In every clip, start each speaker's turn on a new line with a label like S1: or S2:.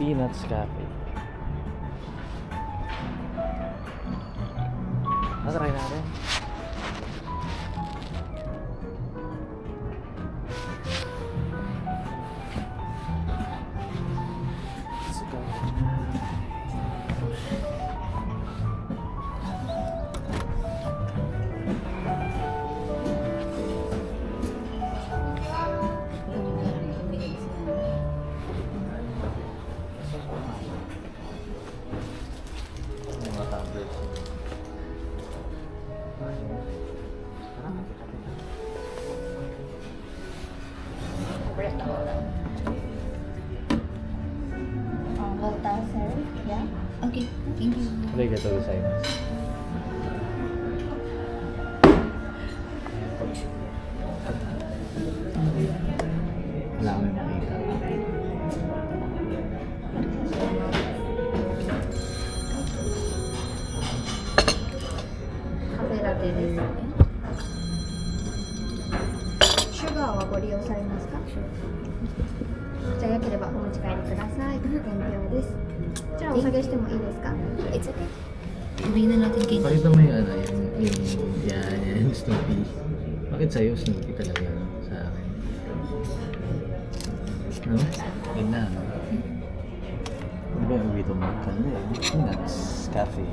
S1: Peanuts Cafe. Try natin.
S2: Okay, thank you.
S1: Arigatou gozaimasu. Wala kami makita.
S2: Cafe latte desu. Sugar はご利用されますか？じゃあよければお持ち帰りください。伝票です。じゃあお下げしてもいいですか？ It's okay. Sabihin na natin kay
S1: Pakita mo yung ano, yung Snoopy. Bakit sa'yo Snoopy talaga sa akin? No? Ganda, no? Ano ba yung uwito mo? Kanina eh. Peanuts Cafe.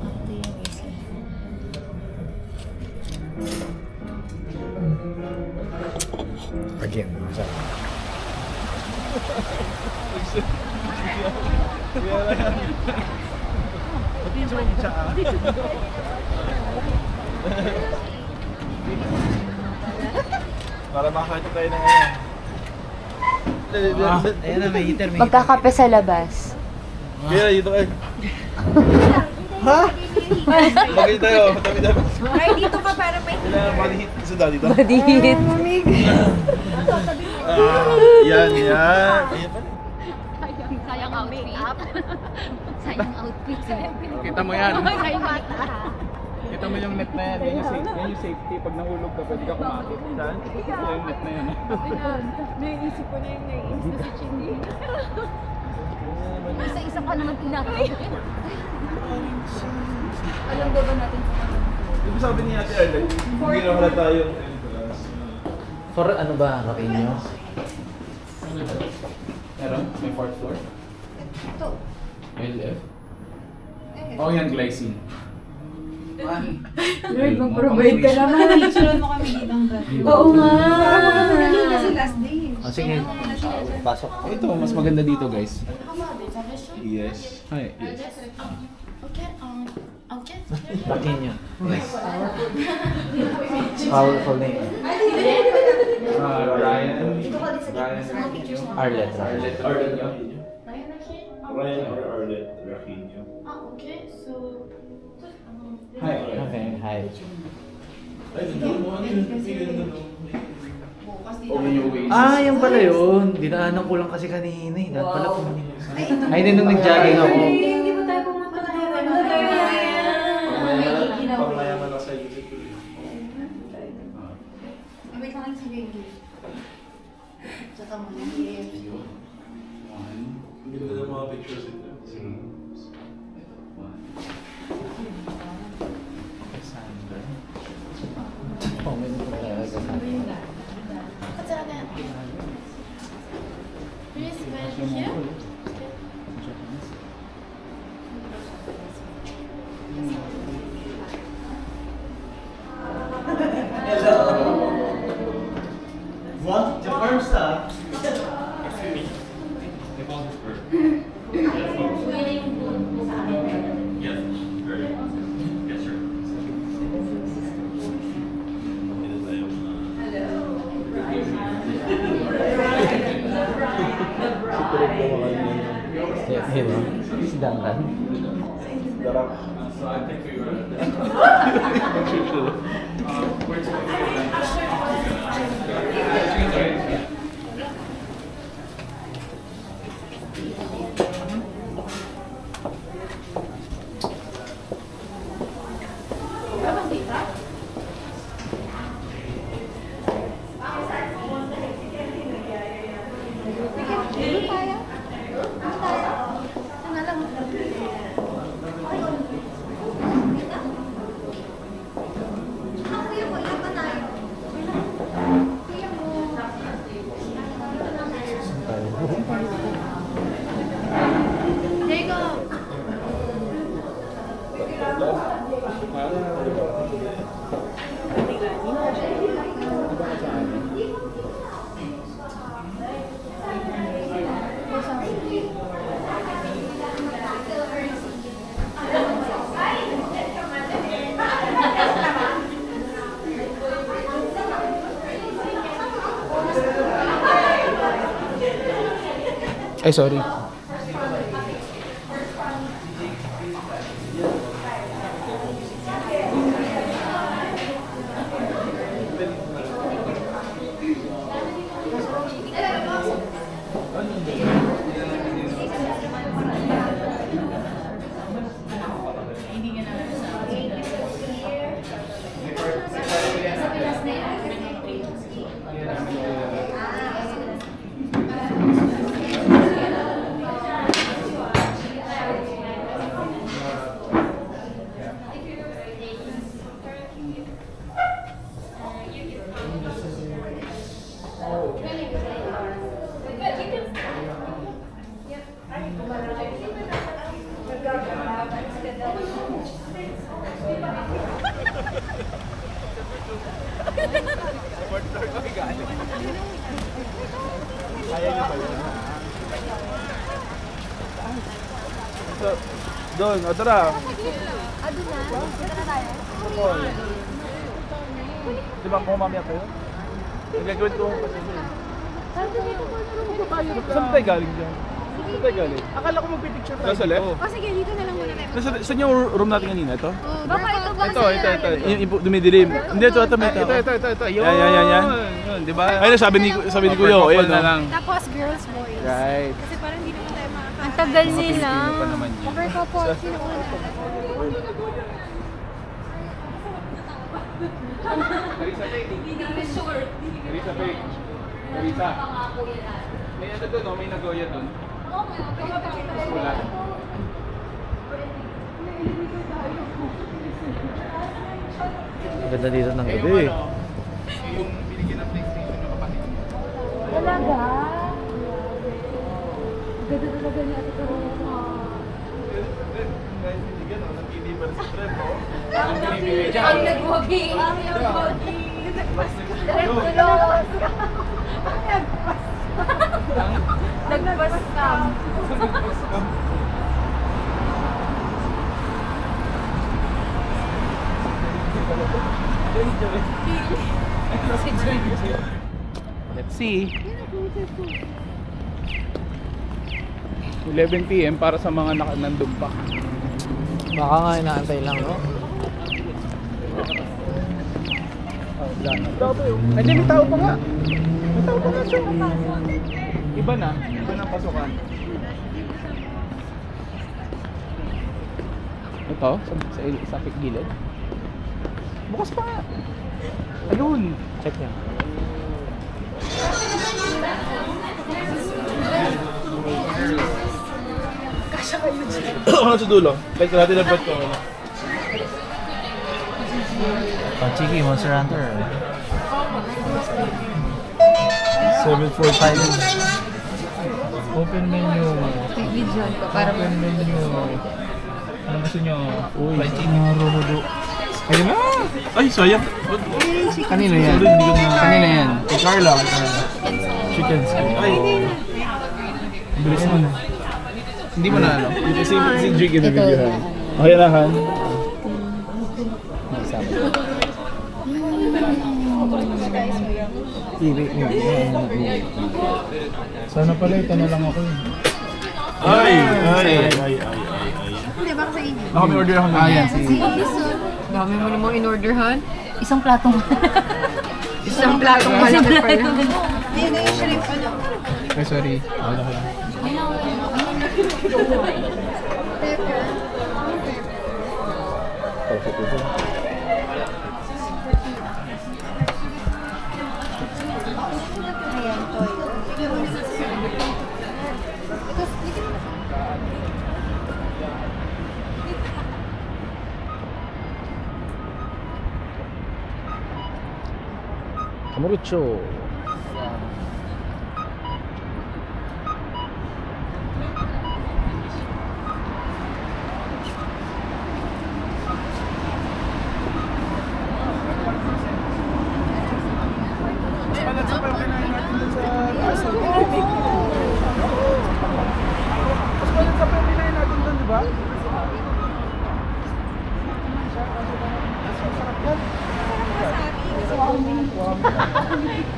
S1: Again, masarap.
S3: Para makakita tayo ng
S1: Ayan na, may heater, may
S4: Magkakape sa labas.
S3: Kaya dito kayo. Ha? Bagay tayo, dami-dami.
S4: Ay, dito ka para may...
S3: Kailangan body heat sa dali dito.
S4: Body heat.
S3: Yan, yan. Ayan pala.
S2: sayang outfit. Sayang outfit.
S5: Kita mo yan.
S2: Sayang bata.
S5: Kita mo yung net na yan. Yan yung safety. Pag nahulog ka, pwede ka kumakit. Saan? Yan yung net na yan.
S4: Naiisip ko na yung naiisip sa chindi.
S2: Isa-isa pa naman tinakit. Alam ba natin sa mga?
S3: Di ba sabi ni Ate Arlen, hindi na wala tayong
S1: For ano ba, Raquinho?
S5: Meron? May fourth floor?
S2: Ito.
S5: LF? Oh, yan, glycine.
S4: Lord, mag-provide ka naman. Sunod mo kami dito ang gabi. Oo nga. Kasi last day.
S1: Oh, sige. Pasok.
S5: Ito, mas maganda dito, guys.
S3: Yes.
S5: Hi.
S1: Raquinho. Yes. Powerful name.
S5: Ryan.
S1: Arlet.
S3: Ryan or Arlet Raquinho.
S2: Okay, so...
S5: Hi.
S1: Okay, hi.
S3: Ay, doon mo. Ano yun?
S1: Ah, yan pala yun. Dinaanan ko lang kasi kanina eh. Dapat pala pumunta. Ay, din nung nag-jogging ako.
S4: Hindi ba tayo pumunta na
S3: Pangmayaman lang sa YouTube.
S2: Wait lang sa game. Tsaka mo na
S3: Hindi mo na mga pictures ito.
S1: Oh, may nito kaya Cassandra.
S2: Please wait here.
S3: What? The firm stuff?
S5: Excuse me. They call this bird. Yes, very good. Yes, sir.
S1: Hero. Si Duncan.
S5: So I think we were... Where to Ay, sorry. Doon, o tara. Di ba kung mamaya kayo? Nagagawin ko kasi siya. Saan tayo galing dyan? Saan tayo galing? Akala ko magpipicture tayo. Nasa left?
S4: O sige, dito na lang muna tayo.
S5: Saan yung room natin kanina? Ito?
S4: Baka ito ba
S5: Ito. Yung dumidilim. Hindi, ito. Ito. Yan. Yun, di ba? Ayun, sabi ni Kuya. Ayun na lang.
S4: Tapos girls, boys.
S5: Right.
S4: Kasi parang hindi naman tayo makakasama.
S2: Ang tagal nila.
S5: Pa naman yun.
S4: Cover ko po. Sino una?
S5: Carissa. May ano doon, no? May Nagoya doon. Wala.
S1: Ganda dito ng gabi.
S5: Yung binigyan ng PlayStation ng kapatid.
S4: Talaga? Ganda talaga ni Ate Corona.
S5: Guys, binigyan, no? Nag-deliver si Fred, no?
S2: Ang nag-wagi. Nagpas ka.
S5: Let's see. 11 PM para sa mga nandun pa.
S1: Baka nga inaantay lang, no?
S5: Nandiyan may tao pa nga. May tao pa nga siya. Iba na ang pasukan. Ito, sa gilid. Bukas pa nga. Ayun.
S1: Check niya.
S5: Ano sa dulo? Like natin na ba't ko?
S1: Oh, Chiki, Monster Hunter.
S5: 745.
S1: Open menu.
S2: Para
S1: menu.
S5: Ano gusto nyo?
S1: Uy, Rurudo.
S5: Ayun na! Ay, sayang.
S1: Kanino yan? Kanino yan? Kay Carla. Chicken.
S5: Ay. Bilis mo na. Hindi mo na ano? Si Jiggy na videohan. Okay na, Han.
S1: Sana pala ito na lang ako.
S5: Ay.
S4: Hindi, baka sa inyo.
S5: Baka may order ako na.
S1: Yan, si...
S2: Dami mo namang in-orderhan. Isang platong. Isang platong malaki pa lang.
S4: Ayun na yung shrimp ano.
S1: Ay, sorry. Wala ka lang.
S4: Ayan, toy.
S1: Kamurucho.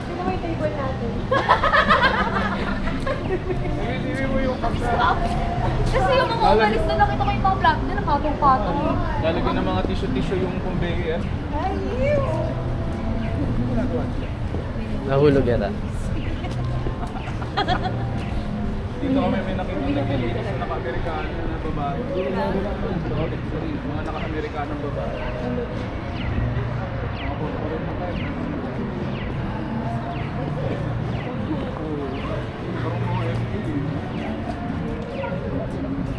S4: Sino may table natin?
S2: umalis na nakita ko yung mga vlog na nakatong-patong.
S5: Lalagyan ng mga tissue-tissue yung conveyor.
S1: Nahulog yata.
S5: Dito kami may nakita naglilinis na naka-Amerikano na babae. Mga naka-Amerikanong babae. Mga puro-puro na kayo. Parang mga FPU.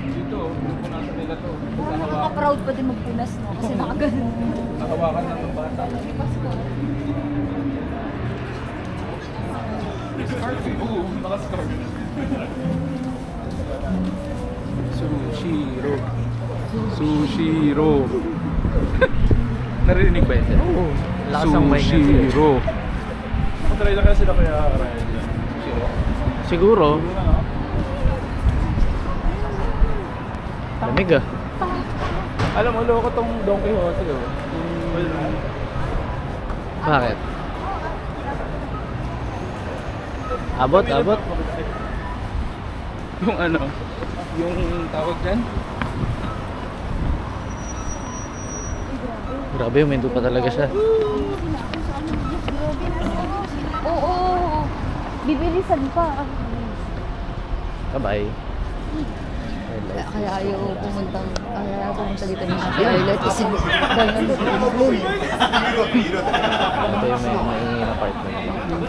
S5: Dito, pupunasan nila to.
S2: Nakaka-proud pa din magpunas, no? Kasi nakaganon.
S5: Nakawakan ng mga bata. Scarf eh. Oo, naka-scarf. Sushiro. Sushiro. Narinig ba yun? Oo.
S1: Lakas ang mic niya.
S5: Sushiro. Matry na kaya sila kaya Ryan. Sushiro.
S1: Siguro. Lamig ah.
S5: Alam mo, loko tong Don Quixote oh.
S1: Bakit? Abot, abot.
S5: Yung ano, yung tawag dyan?
S1: Grabe, umendo pa talaga siya.
S2: Oo. Bibilisan pa.
S1: Bye-bye.
S2: Kaya ayaw pumunta dito ng toilet kasi dahil nandun.
S1: Ito yung may maingin na part na naman.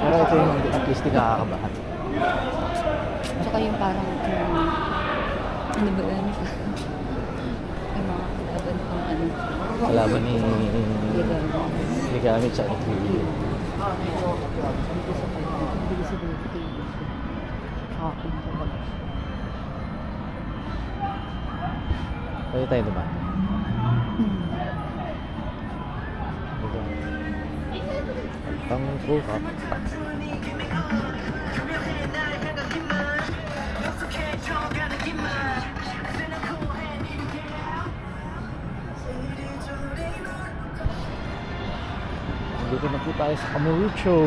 S1: Pero ito yung at least hindi nakakabahan.
S2: Tsaka yung parang ano ba yan? Yung mga kalaban pang ano.
S1: Kalaban ni
S2: Legal.
S1: Ligami sa Equilio. Pwede tayo diba? Pang proof up. Dito na po tayo sa Kamurocho.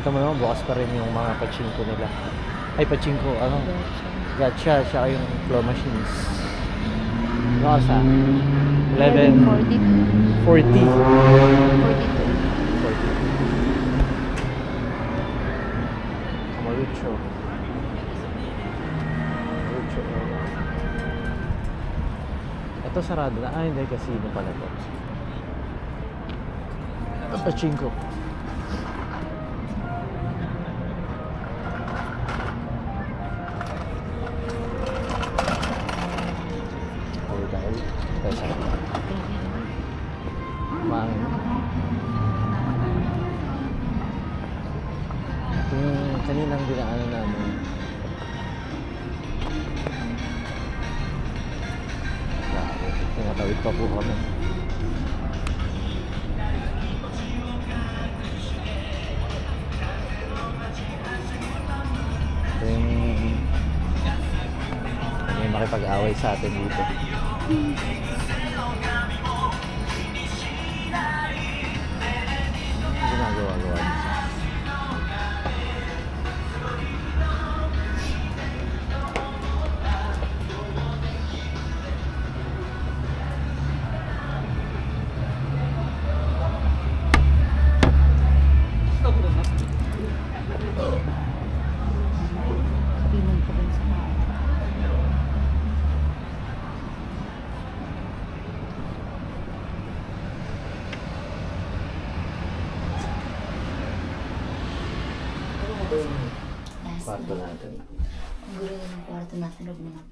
S1: Ito mo naman, bukas pa rin yung mga pachinko nila. Ay, pachinko, ano? Gacha, siya yung claw machines. Bukas ah. 11:40.
S2: 42.
S1: Kamurocho. Ito sarado na. Ah, hindi, casino pala to. Pachinko. Yung kaninang dinaanan namin. Grabe, tinatawid pa po kami. May makipag-away sa atin dito. Ginagawa-gawa.
S2: Kabilang ko rin sa mga.
S1: Kwarto natin.
S2: Ang gulo ng kwarto natin, huwag mo na.